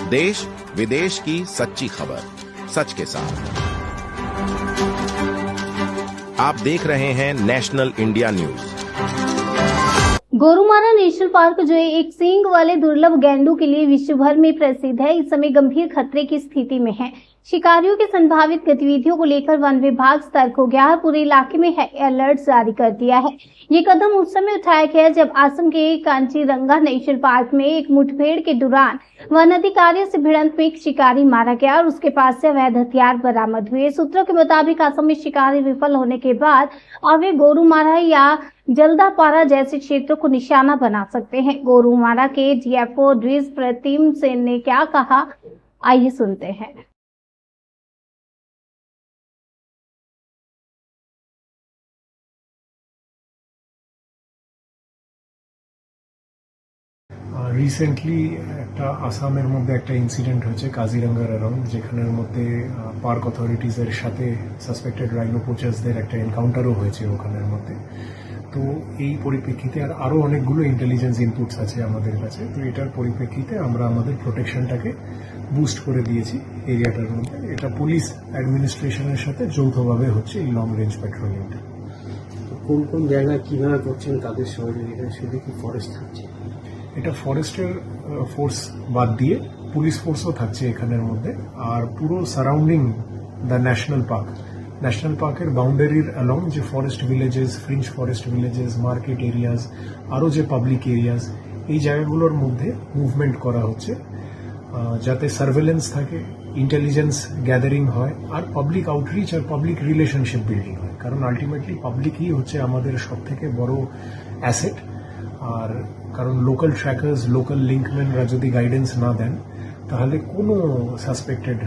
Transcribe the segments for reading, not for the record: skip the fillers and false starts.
देश विदेश की सच्ची खबर सच के साथ। आप देख रहे हैं national India news. Gorumara national park जो एक सींग वाले दुर्लभ गैंडों के लिए विश्व भर में प्रसिद्ध है, इस समय गंभीर खतरे की स्थिति में है। शिकारियों की संभावित गतिविधियों को लेकर वन विभाग सतर्क हो गया है, पूरे इलाके में अलर्ट जारी कर दिया है। ये कदम उस समय उठाया गया जब असम के कांचीरंगा नेशनल पार्क में एक मुठभेड़ के दौरान वन अधिकारियों से भिड़ंत में एक शिकारी मारा गया और उसके पास से अवैध हथियार बरामद हुए। सूत्रों के मुताबिक असम में शिकारी विफल होने के बाद अब वे गोरुमारा या जल्दापारा जैसे क्षेत्रों को निशाना बना सकते हैं। गोरुमारा के डीएफओ द्विज प्रतिम सेन ने क्या कहा, आइए सुनते हैं। রিসেন্টলি একটা আসামের মধ্যে একটা ইনসিডেন্ট হয়েছে কাজিরাঙ্গার অ্যারাউন্ড, যেখানের মধ্যে পার্ক অথরিটিজের সাথে সাসপেক্টেড রাইনো পোচার্সদের একটা এনকাউন্টারও হয়েছে ওখানের মধ্যে। তো এই পরিপ্রেক্ষিতে আরও অনেকগুলো ইন্টেলিজেন্স ইনপুটস আছে আমাদের কাছে। তো এটার পরিপ্রেক্ষিতে আমরা আমাদের প্রোটেকশনটাকে বুস্ট করে দিয়েছি এরিয়াটার মধ্যে। এটা পুলিশ অ্যাডমিনিস্ট্রেশনের সাথে যৌথভাবে হচ্ছে এই লং রেঞ্জ পেট্রোলিংটা। কোন কোন জায়গায় কিভাবে করছেন, তাদের সহযোগিতা শুধু কি ফরেস্ট থাকছে? এটা ফরেস্টের ফোর্স বাদ দিয়ে পুলিশ ফোর্সও থাকছে এখানের মধ্যে। আর পুরো সারাউন্ডিং দ্য ন্যাশনাল পার্কের বাউন্ডারির অ্যালং যে forest villages, fringe forest villages, market areas, আরও যে পাবলিক এরিয়াস, এই জায়গাগুলোর মধ্যে মুভমেন্ট করা হচ্ছে যাতে সার্ভেলেন্স থাকে, ইন্টেলিজেন্স গ্যাদারিং হয়, আর পাবলিক আউটরিচ আর পাবলিক রিলেশনশিপ বিল্ডিং হয়। কারণ আলটিমেটলি পাবলিকই হচ্ছে আমাদের সব থেকে বড় অ্যাসেট। আর কারণ লোকাল ট্র্যাকার্স, লোকাল লিঙ্কম্যানরা যদি গাইডেন্স না দেন, তাহলে কোনো সাসপেক্টেড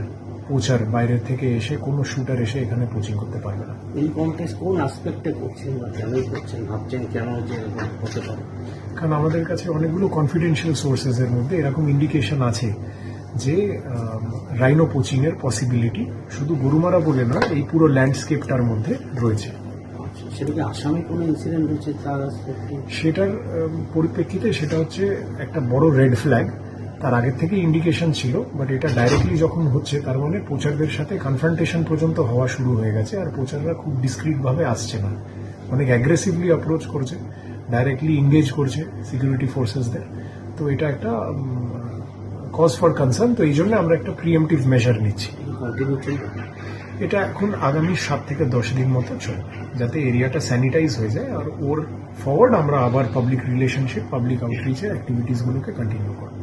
পোচার বাইরে থেকে এসে, কোনো শুটার এসে এখানে পোচিং করতে পারবে না। এই কন্টেস্ট কোন অ্যাসপেক্টে করছেন বা কেনই করছেন, ভাবছেন কেন যে এরকম হতে পারে? কারণ আমাদের কাছে অনেকগুলো কনফিডেন্সিয়াল সোর্সেসের মধ্যে এরকম ইন্ডিকেশন আছে যে রাইনো পোচিং এর পসিবিলিটি শুধু গরুমারা বলে নয়, এই পুরো ল্যান্ডস্কেপটার মধ্যে রয়েছে। সেটা কি আসামে কোনো ইনসিডেন্ট হচ্ছে তার অ্যাসপেক্টে? সেটার পরিপ্রেক্ষিতে সেটা হচ্ছে একটা বড় রেড ফ্ল্যাগ। তার আগের থেকে ইন্ডিকেশন ছিল, বাট এটা ডাইরেক্টলি যখন হচ্ছে তার মানে পোচারদের সাথে কনফ্রন্টেশন পর্যন্ত হওয়া শুরু হয়ে গেছে। আর পোচাররা খুব ডিসক্রিটভাবে আসছে না, অনেক অ্যাগ্রেসিভলি অ্যাপ্রোচ করছে, ডাইরেক্টলি এঙ্গেজ করছে সিকিউরিটি ফোর্সেসদের। তো এটা একটা কজ ফর কনসার্ন। তো এই জন্য আমরা একটা প্রিএমটিভ মেজার নিচ্ছি। এটা এখন আগামী 7 থেকে 10 দিন মতো চলবে, যাতে এরিয়াটা স্যানিটাইজ হয়ে যায়। আর ওর ফরওয়ার্ড আমরা আবার পাবলিক রিলেশনশিপ, পাবলিক আউটরিচের অ্যাক্টিভিটিসগুলোকে কন্টিনিউ করব।